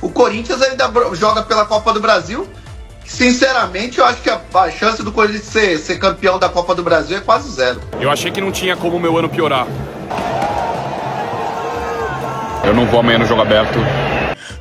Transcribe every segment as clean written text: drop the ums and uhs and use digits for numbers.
O Corinthians ainda joga pela Copa do Brasil. Sinceramente, eu acho que a chance do Corinthians ser campeão da Copa do Brasil é quase zero. Eu achei que não tinha como o meu ano piorar. Eu não vou amanhã no jogo aberto.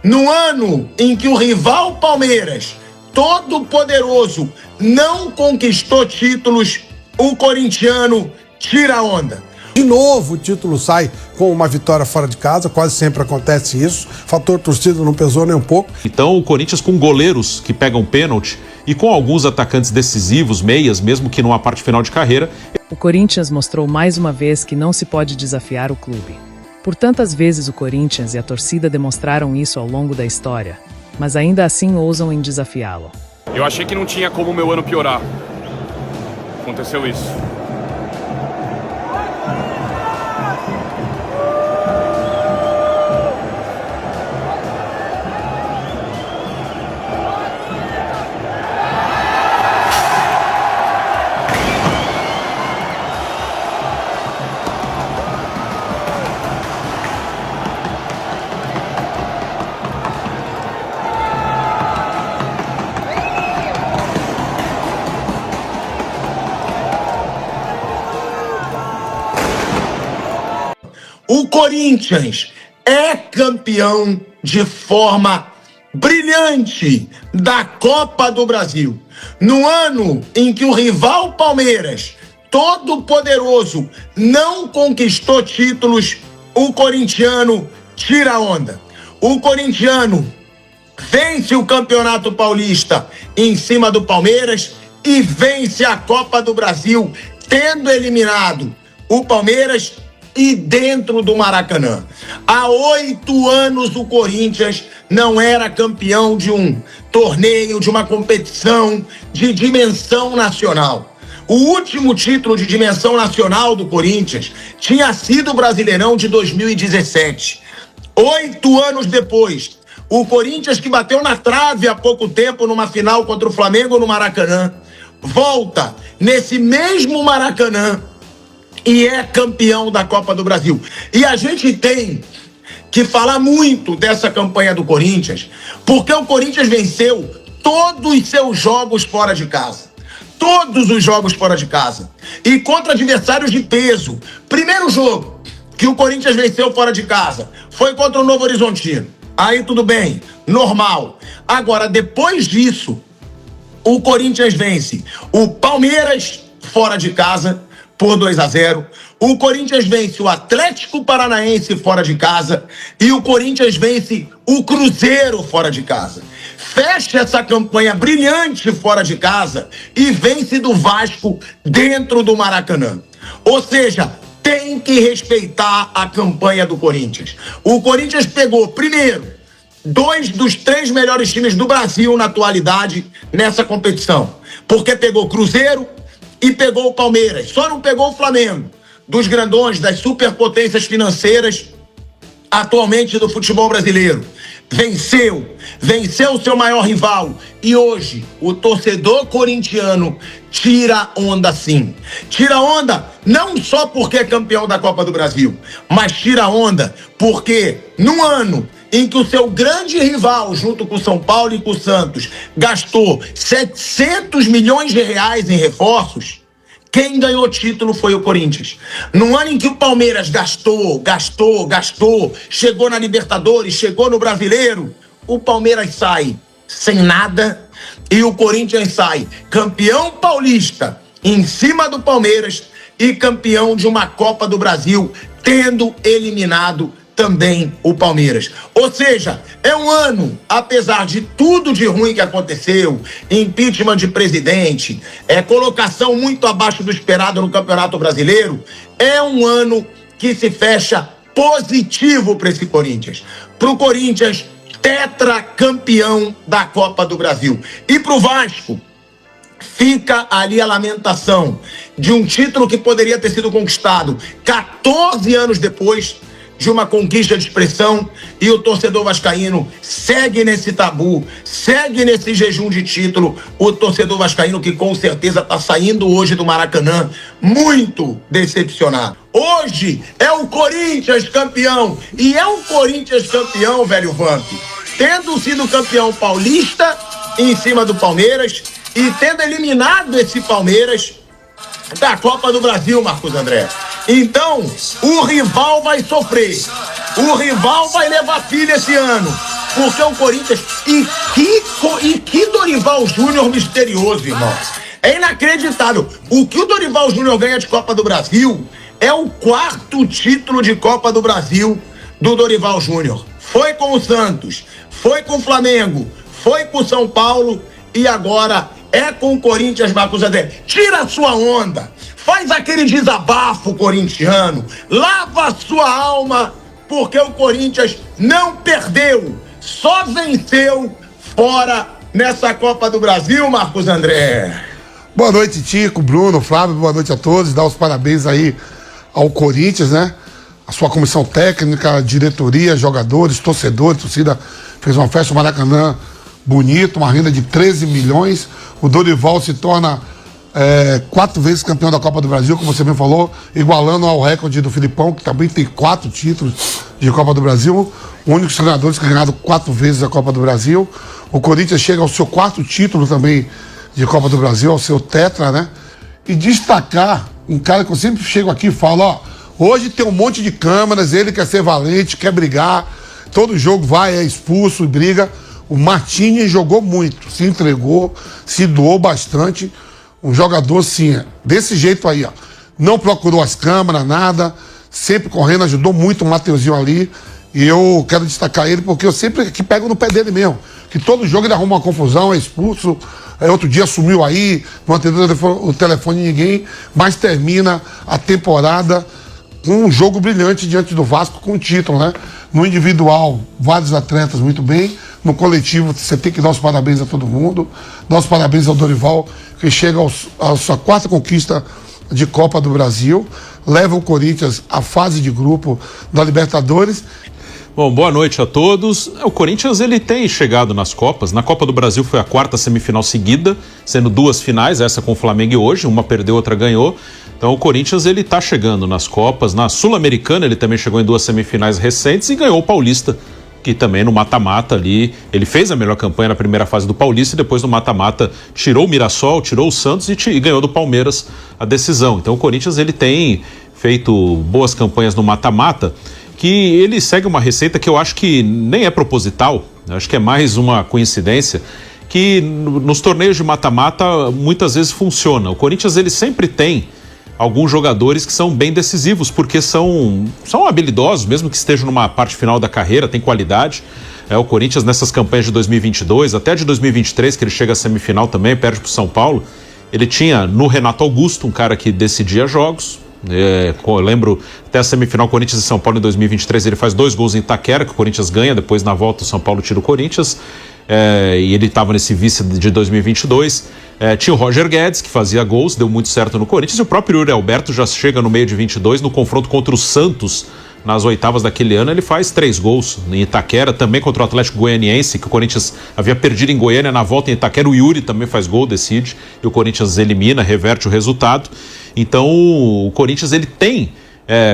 No ano em que o rival Palmeiras, todo poderoso, não conquistou títulos, o corintiano tira a onda. De novo o título sai com uma vitória fora de casa, quase sempre acontece isso. Fator torcida não pesou nem um pouco. Então o Corinthians com goleiros que pegam pênalti e com alguns atacantes decisivos, meias, mesmo que numa parte final de carreira. O Corinthians mostrou mais uma vez que não se pode desafiar o clube. Por tantas vezes o Corinthians e a torcida demonstraram isso ao longo da história, mas ainda assim ousam em desafiá-lo. Eu achei que não tinha como o meu ano piorar. Aconteceu isso. O Corinthians é campeão de forma brilhante da Copa do Brasil. No ano em que o rival Palmeiras, todo poderoso, não conquistou títulos, o corintiano tira a onda. O corintiano vence o Campeonato Paulista em cima do Palmeiras e vence a Copa do Brasil, tendo eliminado o Palmeiras e dentro do Maracanã. Há 8 anos o Corinthians não era campeão de um torneio, de uma competição de dimensão nacional. O último título de dimensão nacional do Corinthians tinha sido o Brasileirão de 2017. 8 anos depois, o Corinthians, que bateu na trave há pouco tempo numa final contra o Flamengo no Maracanã, volta nesse mesmo Maracanã e é campeão da Copa do Brasil. E a gente tem que falar muito dessa campanha do Corinthians, porque o Corinthians venceu todos os seus jogos fora de casa. Todos os jogos fora de casa. E contra adversários de peso. Primeiro jogo que o Corinthians venceu fora de casa foi contra o Novo Horizontino. Aí tudo bem, normal. Agora, depois disso, o Corinthians vence o Palmeiras fora de casa por 2-0. O Corinthians vence o Atlético Paranaense fora de casa e o Corinthians vence o Cruzeiro fora de casa. Fecha essa campanha brilhante fora de casa e vence do Vasco dentro do Maracanã. Ou seja, tem que respeitar a campanha do Corinthians. O Corinthians pegou, primeiro, 2 dos 3 melhores times do Brasil na atualidade nessa competição. Porque pegou Cruzeiro e pegou o Palmeiras. Só não pegou o Flamengo, dos grandões, das superpotências financeiras atualmente do futebol brasileiro. Venceu o seu maior rival. E hoje, o torcedor corintiano tira onda sim. Tira onda não só porque é campeão da Copa do Brasil, mas tira onda porque num ano em que o seu grande rival, junto com o São Paulo e com o Santos, gastou 700 milhões de reais em reforços, quem ganhou título foi o Corinthians. No ano em que o Palmeiras gastou, chegou na Libertadores, chegou no Brasileiro, o Palmeiras sai sem nada e o Corinthians sai campeão paulista em cima do Palmeiras e campeão de uma Copa do Brasil, tendo eliminado também o Palmeiras. Ou seja, é um ano, apesar de tudo de ruim que aconteceu, impeachment de presidente, colocação muito abaixo do esperado no Campeonato Brasileiro, é um ano que se fecha positivo para esse Corinthians. Para o Corinthians, tetracampeão da Copa do Brasil. E para o Vasco, fica ali a lamentação de um título que poderia ter sido conquistado 14 anos depois de uma conquista de expressão, e o torcedor vascaíno segue nesse tabu, segue nesse jejum de título. O torcedor vascaíno que com certeza está saindo hoje do Maracanã muito decepcionado. Hoje é o Corinthians campeão, e é o Corinthians campeão, velho Vamp, tendo sido campeão paulista em cima do Palmeiras e tendo eliminado esse Palmeiras da Copa do Brasil, Marcos André. Então, o rival vai sofrer. O rival vai levar pilha esse ano. Porque o Corinthians... E que Dorival Júnior misterioso, irmão. É inacreditável. O que o Dorival Júnior ganha de Copa do Brasil é o 4º título de Copa do Brasil do Dorival Júnior. Foi com o Santos, foi com o Flamengo, foi com o São Paulo e agora é com o Corinthians, Marcos André. Tira a sua onda, faz aquele desabafo corintiano, lava a sua alma, porque o Corinthians não perdeu, só venceu fora nessa Copa do Brasil, Marcos André. Boa noite, Tico, Bruno, Flávio, boa noite a todos. Dar os parabéns aí ao Corinthians, né? A sua comissão técnica, diretoria, jogadores, torcedores, torcida fez uma festa no Maracanã bonito, uma renda de 13 milhões. O Dorival se torna 4 vezes campeão da Copa do Brasil, como você bem falou, igualando ao recorde do Filipão, que também tem 4 títulos de Copa do Brasil. O único treinador que ganhado 4 vezes a Copa do Brasil. O Corinthians chega ao seu 4º título também de Copa do Brasil, ao seu tetra, né? E destacar um cara que eu sempre chego aqui e falo, ó, hoje tem um monte de câmeras, ele quer ser valente, quer brigar, todo jogo vai, é expulso e briga. O Martínez jogou muito, se entregou, se doou bastante. Um jogador, sim, desse jeito aí, ó. Não procurou as câmeras, nada, sempre correndo, ajudou muito o Mateuzinho ali. E eu quero destacar ele porque eu sempre que pego no pé dele mesmo. Que todo jogo ele arruma uma confusão, é expulso. Outro dia sumiu aí, não atendeu o telefone de ninguém, mas termina a temporada com um jogo brilhante diante do Vasco com o título, né? No individual, vários atletas muito bem. No coletivo, você tem que dar os parabéns a todo mundo. Dar os parabéns ao Dorival, que chega à sua 4ª conquista de Copa do Brasil. Leva o Corinthians à fase de grupo da Libertadores. Bom, boa noite a todos. O Corinthians, ele tem chegado nas Copas. Na Copa do Brasil foi a 4ª semifinal seguida, sendo 2 finais, essa com o Flamengo e hoje, uma perdeu, outra ganhou. Então o Corinthians, ele tá chegando nas Copas. Na Sul-Americana ele também chegou em 2 semifinais recentes e ganhou o Paulista, que também no mata-mata ali, ele fez a melhor campanha na primeira fase do Paulista e depois no mata-mata tirou o Mirassol, tirou o Santos e ganhou do Palmeiras a decisão. Então o Corinthians, ele tem feito boas campanhas no mata-mata, que ele segue uma receita que eu acho que nem é proposital, acho que é mais uma coincidência, que nos torneios de mata-mata muitas vezes funciona. O Corinthians, ele sempre tem alguns jogadores que são bem decisivos, porque são habilidosos, mesmo que estejam numa parte final da carreira, tem qualidade. O Corinthians nessas campanhas de 2022, até de 2023, que ele chega à semifinal também, perde para o São Paulo, ele tinha no Renato Augusto, um cara que decidia jogos. Eu lembro até a semifinal Corinthians e São Paulo em 2023, ele faz 2 gols em Itaquera, que o Corinthians ganha, depois na volta o São Paulo tira o Corinthians, e ele estava nesse vice de 2022. Tinha o Roger Guedes, que fazia gols, deu muito certo no Corinthians, e o próprio Yuri Alberto já chega no meio de 22, no confronto contra o Santos, nas oitavas daquele ano, ele faz 3 gols em Itaquera, também contra o Atlético Goianiense, que o Corinthians havia perdido em Goiânia, na volta em Itaquera, o Yuri também faz gol, decide, e o Corinthians elimina, reverte o resultado. Então o Corinthians, ele tem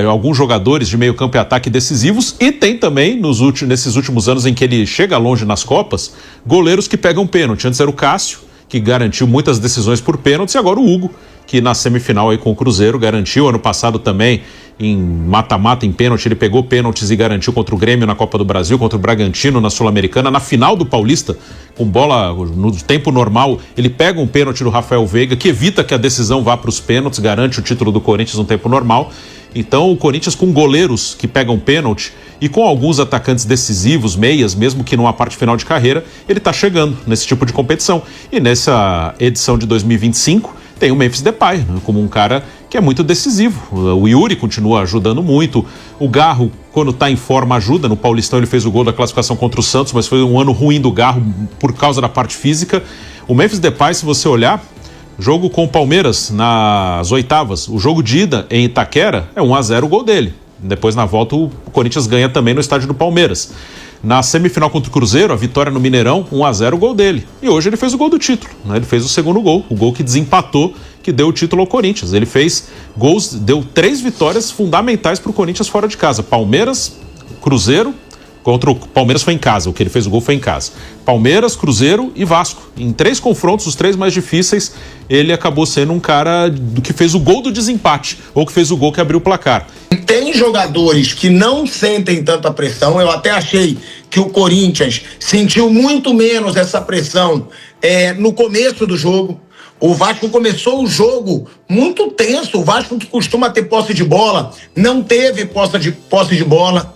alguns jogadores de meio campo e ataque decisivos, e tem também, nesses últimos anos em que ele chega longe nas Copas, goleiros que pegam pênalti. Antes era o Cássio, que garantiu muitas decisões por pênaltis, e agora o Hugo, que na semifinal aí com o Cruzeiro garantiu. Ano passado também, em mata-mata, em pênalti, ele pegou pênaltis e garantiu contra o Grêmio na Copa do Brasil, contra o Bragantino na Sul-Americana. Na final do Paulista, com bola no tempo normal, ele pega um pênalti do Rafael Veiga, que evita que a decisão vá para os pênaltis, garante o título do Corinthians no tempo normal. Então o Corinthians, com goleiros que pegam pênalti e com alguns atacantes decisivos, meias, mesmo que numa parte final de carreira, ele está chegando nesse tipo de competição. E nessa edição de 2025 tem o Memphis Depay, né, como um cara que é muito decisivo. O Yuri continua ajudando muito. O Garro, quando está em forma, ajuda. No Paulistão ele fez o gol da classificação contra o Santos, mas foi um ano ruim do Garro por causa da parte física. O Memphis Depay, se você olhar, jogo com o Palmeiras nas oitavas, o jogo de ida em Itaquera é 1-0 o gol dele. Depois na volta o Corinthians ganha também no estádio do Palmeiras. Na semifinal contra o Cruzeiro, a vitória no Mineirão, 1-0 o gol dele. E hoje ele fez o gol do título, né? Ele fez o segundo gol, o gol que desempatou, que deu o título ao Corinthians. Ele fez gols, deu 3 vitórias fundamentais para o Corinthians fora de casa. Palmeiras, Cruzeiro, Contra o Palmeiras foi em casa, o que ele fez o gol foi em casa. Palmeiras, Cruzeiro e Vasco. Em 3 confrontos, os 3 mais difíceis, ele acabou sendo um cara do que fez o gol do desempate, ou que fez o gol que abriu o placar. Tem jogadores que não sentem tanta pressão. Eu até achei que o Corinthians sentiu muito menos essa pressão no começo do jogo. O Vasco começou o jogo muito tenso. O Vasco, que costuma ter posse de bola, não teve posse de bola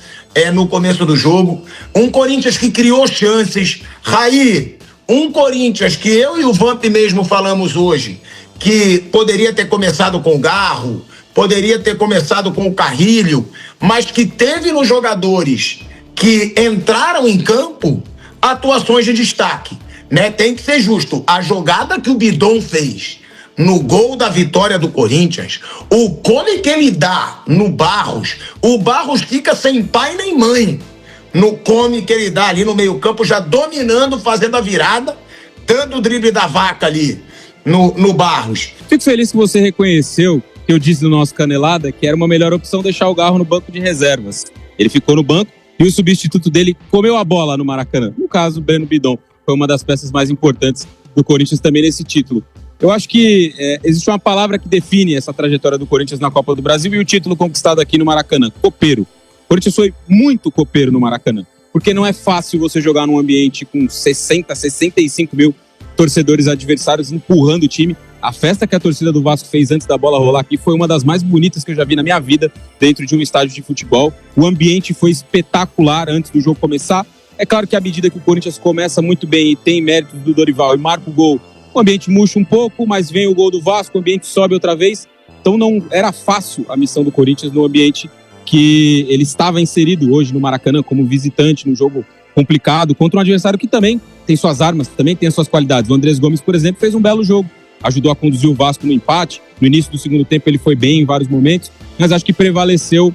no começo do jogo. Um Corinthians que criou chances. Raí, um Corinthians que eu e o Vamp mesmo falamos hoje, que poderia ter começado com o Garro, poderia ter começado com o Carrilho, mas que teve nos jogadores que entraram em campo atuações de destaque, né? Tem que ser justo. A jogada que o Bidon fez no gol da vitória do Corinthians, o come que ele dá no Barros, o Barros fica sem pai nem mãe no come que ele dá ali no meio-campo, já dominando, fazendo a virada, dando o drible da vaca ali no Barros. Fico feliz que você reconheceu que eu disse no nosso Canelada que era uma melhor opção deixar o Garro no banco de reservas. Ele ficou no banco e o substituto dele comeu a bola no Maracanã. No caso, o Breno Bidon foi uma das peças mais importantes do Corinthians também nesse título. Eu acho que existe uma palavra que define essa trajetória do Corinthians na Copa do Brasil e o título conquistado aqui no Maracanã: copeiro. O Corinthians foi muito copeiro no Maracanã, porque não é fácil você jogar num ambiente com 60, 65 mil torcedores adversários empurrando o time. A festa que a torcida do Vasco fez antes da bola rolar aqui foi uma das mais bonitas que eu já vi na minha vida dentro de um estádio de futebol. O ambiente foi espetacular antes do jogo começar. É claro que à medida que o Corinthians começa muito bem e tem méritos do Dorival e marca o gol, o ambiente murcha um pouco, mas vem o gol do Vasco, o ambiente sobe outra vez. Então não era fácil a missão do Corinthians no ambiente que ele estava inserido hoje no Maracanã como visitante, num jogo complicado, contra um adversário que também tem suas armas, também tem as suas qualidades. O Andrés Gomes, por exemplo, fez um belo jogo, ajudou a conduzir o Vasco no empate. No início do segundo tempo ele foi bem em vários momentos, mas acho que prevaleceu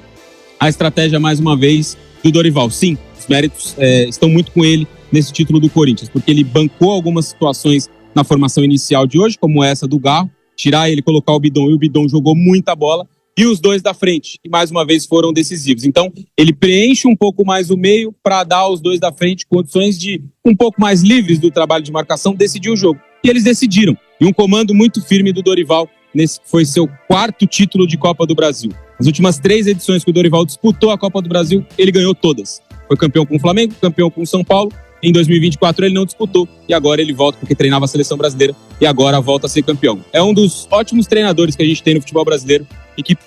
a estratégia mais uma vez do Dorival. Sim, os méritos estão muito com ele nesse título do Corinthians, porque ele bancou algumas situações na formação inicial de hoje, como essa do Garro, tirar ele, colocar o Bidon, e o Bidon jogou muita bola, e os dois da frente, que mais uma vez foram decisivos. Então, ele preenche um pouco mais o meio para dar aos dois da frente condições de, um pouco mais livres do trabalho de marcação, decidir o jogo. E eles decidiram. E um comando muito firme do Dorival, nesse que foi seu 4º título de Copa do Brasil. As últimas 3 edições que o Dorival disputou a Copa do Brasil, ele ganhou todas. Foi campeão com o Flamengo, campeão com o São Paulo. Em 2024 ele não disputou e agora ele volta porque treinava a seleção brasileira e agora volta a ser campeão. É um dos ótimos treinadores que a gente tem no futebol brasileiro e que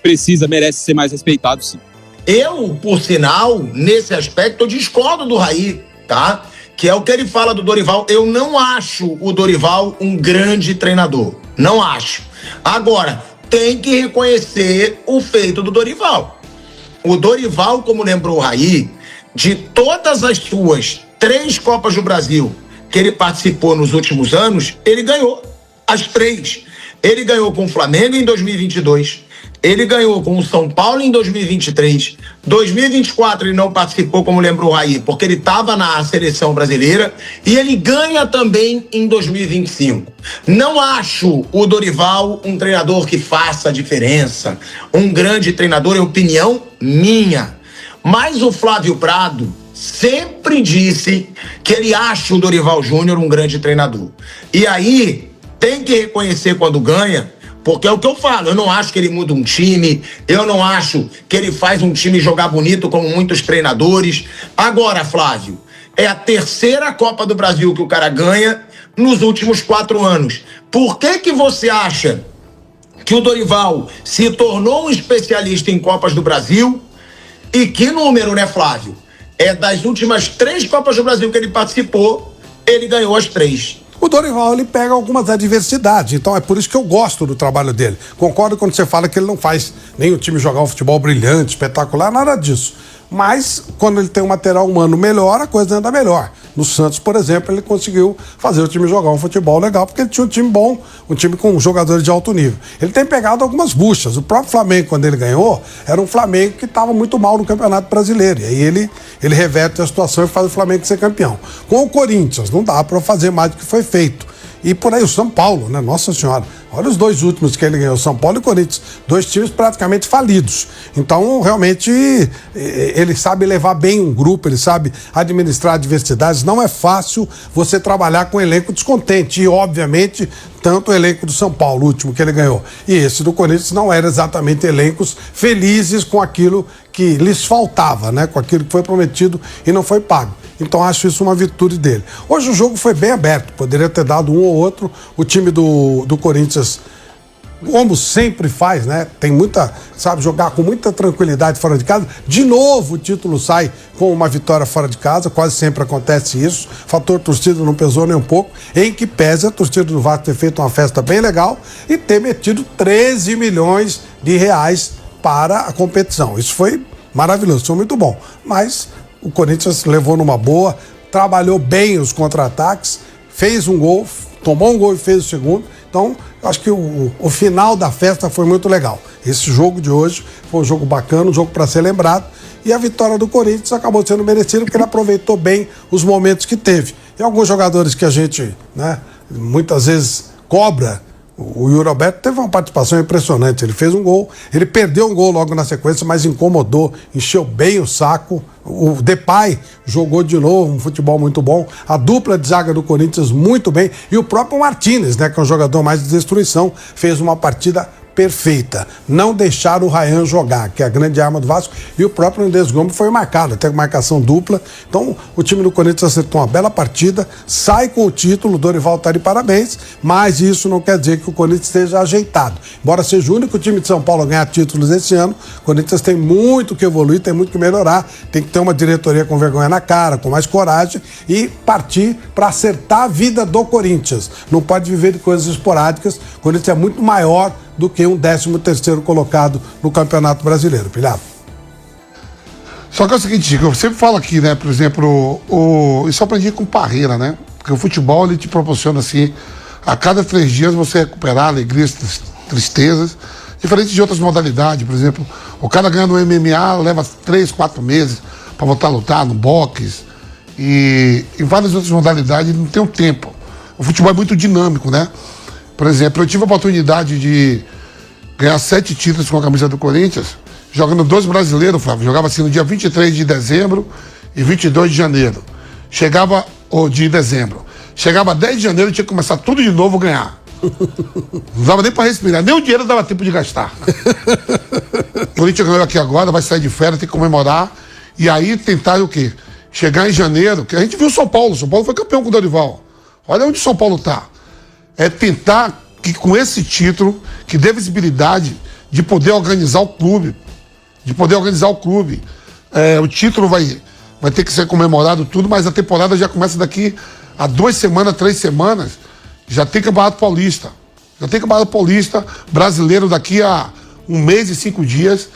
merece ser mais respeitado, sim. Eu, por sinal, nesse aspecto, eu discordo do Raí, tá? Que é o que ele fala do Dorival. Eu não acho o Dorival um grande treinador. Não acho. Agora, tem que reconhecer o feito do Dorival. O Dorival, como lembrou o Raí, de todas as suas 3 Copas do Brasil que ele participou nos últimos anos, ele ganhou as 3. Ele ganhou com o Flamengo em 2022, ele ganhou com o São Paulo em 2023, 2024 ele não participou, como lembrou o Raí, porque ele estava na seleção brasileira, e ele ganha também em 2025. Não acho o Dorival um treinador que faça a diferença, um grande treinador, é opinião minha. Mas o Flávio Prado sempre disse que ele acha o Dorival Júnior um grande treinador. E aí, tem que reconhecer quando ganha, porque é o que eu falo, eu não acho que ele muda um time, eu não acho que ele faz um time jogar bonito como muitos treinadores. Agora, Flávio, é a 3ª Copa do Brasil que o cara ganha nos últimos 4 anos. Por que você acha que o Dorival se tornou um especialista em Copas do Brasil? E que número, né, Flávio? Das últimas 3 Copas do Brasil que ele participou, ele ganhou as 3. O Dorival, ele pega algumas adversidades, então é por isso que eu gosto do trabalho dele. Concordo quando você fala que ele não faz nem o time jogar um futebol brilhante, espetacular, nada disso. Mas quando ele tem um material humano melhor, a coisa anda melhor. No Santos, por exemplo, ele conseguiu fazer o time jogar um futebol legal, porque ele tinha um time bom, um time com jogadores de alto nível. Ele tem pegado algumas buchas. O próprio Flamengo, quando ele ganhou, era um Flamengo que estava muito mal no Campeonato Brasileiro. E aí ele reverte a situação e faz o Flamengo ser campeão. Com o Corinthians, não dá para fazer mais do que foi feito. E por aí o São Paulo, né? Nossa Senhora. Olha os 2 últimos que ele ganhou, São Paulo e Corinthians. 2 times praticamente falidos. Então, realmente, ele sabe levar bem um grupo, ele sabe administrar adversidades. Não é fácil você trabalhar com um elenco descontente. E, obviamente, tanto o elenco do São Paulo, o último que ele ganhou, e esse do Corinthians não eram exatamente elencos felizes com aquilo que lhes faltava, né? Com aquilo que foi prometido e não foi pago. Então acho isso uma virtude dele. Hoje o jogo foi bem aberto, poderia ter dado um ou outro. O time do Corinthians, como sempre faz, né? Tem muita, sabe, jogar com muita tranquilidade fora de casa. De novo o título sai com uma vitória fora de casa, quase sempre acontece isso. Fator torcida não pesou nem um pouco, em que pese a torcida do Vasco ter feito uma festa bem legal e ter metido 13 milhões de reais para a competição. Isso foi maravilhoso, foi muito bom. Mas o Corinthians levou numa boa, trabalhou bem os contra-ataques, fez um gol, tomou um gol e fez o segundo. Então, eu acho que o final da festa foi muito legal. Esse jogo de hoje foi um jogo bacana, um jogo para ser lembrado. E a vitória do Corinthians acabou sendo merecida porque ele aproveitou bem os momentos que teve. E alguns jogadores que a gente, né, muitas vezes cobra. O Yuri Alberto teve uma participação impressionante. Ele fez um gol, ele perdeu um gol logo na sequência, mas incomodou, encheu bem o saco. O Depay jogou de novo um futebol muito bom. A dupla de zaga do Corinthians muito bem. E o próprio Martínez, né, que é um jogador mais de destruição, fez uma partida perfeita. Não deixar o Ryan jogar, que é a grande arma do Vasco, e o próprio Andrés Gomes foi marcado, até com marcação dupla. Então, o time do Corinthians acertou uma bela partida, sai com o título, o Dorival tá de parabéns, mas isso não quer dizer que o Corinthians esteja ajeitado. Embora seja o único time de São Paulo a ganhar títulos esse ano, o Corinthians tem muito que evoluir, tem muito que melhorar, tem que ter uma diretoria com vergonha na cara, com mais coragem e partir para acertar a vida do Corinthians. Não pode viver de coisas esporádicas. O Corinthians é muito maior do que um 13º colocado no Campeonato Brasileiro, Pilhado. Só que é o seguinte, Chico, eu sempre falo aqui, né, por exemplo, isso eu aprendi com o Parreira, né, porque o futebol, ele te proporciona, assim, a cada 3 dias você recuperar alegrias, tristezas, diferente de outras modalidades, por exemplo, o cara ganha no MMA, leva 3, 4 meses para voltar a lutar no boxe, e em várias outras modalidades não tem um tempo. O futebol é muito dinâmico, né? Por exemplo, eu tive a oportunidade de ganhar 7 títulos com a camisa do Corinthians, jogando 2 brasileiros, Flávio. Jogava assim no dia 23 de dezembro e 22 de janeiro. De dezembro. Chegava 10 de janeiro e tinha que começar tudo de novo ganhar. Não dava nem para respirar, nem o dinheiro dava tempo de gastar. O Corinthians ganhou aqui agora, vai sair de férias, tem que comemorar. E aí tentar o quê? Chegar em janeiro, que a gente viu o São Paulo foi campeão com o Dorival. Olha onde o São Paulo tá. É tentar que com esse título, que dê visibilidade de poder organizar o clube. O título vai ter que ser comemorado tudo, mas a temporada já começa daqui a 2 semanas, 3 semanas. Já tem Campeonato Paulista. Brasileiro daqui a 1 mês e 5 dias.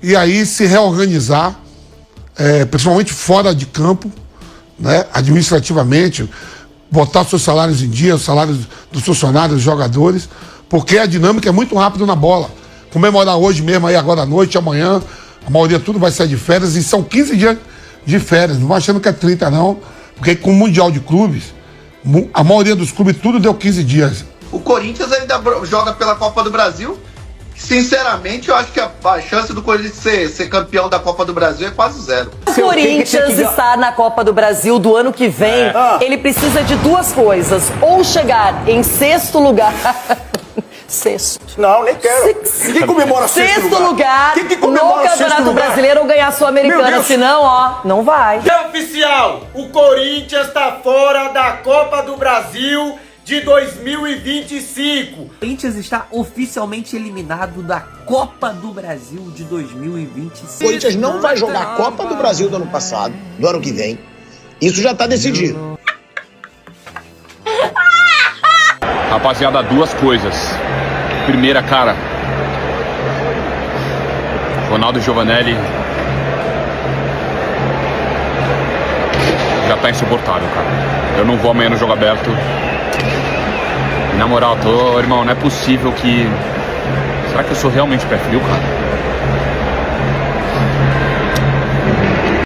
E aí se reorganizar, principalmente fora de campo, né, administrativamente, botar seus salários em dia, os salários dos funcionários, dos jogadores, porque a dinâmica é muito rápida na bola. Comemorar hoje mesmo, aí agora à noite, amanhã, a maioria tudo vai sair de férias, e são 15 dias de férias, não vai achando que é 30 não, porque com o Mundial de Clubes, a maioria dos clubes tudo deu 15 dias. O Corinthians ainda joga pela Copa do Brasil. Sinceramente, eu acho que a chance do Corinthians ser campeão da Copa do Brasil é quase 0. O Corinthians está na Copa do Brasil do ano que vem. Ele precisa de 2 coisas. Ou chegar em 6º lugar. Sexto. Não, nem quero. Quem comemora sexto lugar? Quem comemora no Campeonato Brasileiro ou ganhar a Sul-Americana. Senão, ó, não vai. É oficial, o Corinthians está fora da Copa do Brasil de 2025. O Corinthians está oficialmente eliminado da Copa do Brasil de 2025. O Corinthians não vai jogar a Copa do Brasil do ano passado, do ano que vem. Isso já está decidido. Rapaziada, 2 coisas. Primeira, cara, Ronaldo Giovanelli já tá insuportável, cara. Eu não vou amanhã no jogo aberto. Na moral, irmão, não é possível que... Será que eu sou realmente pé frio, cara?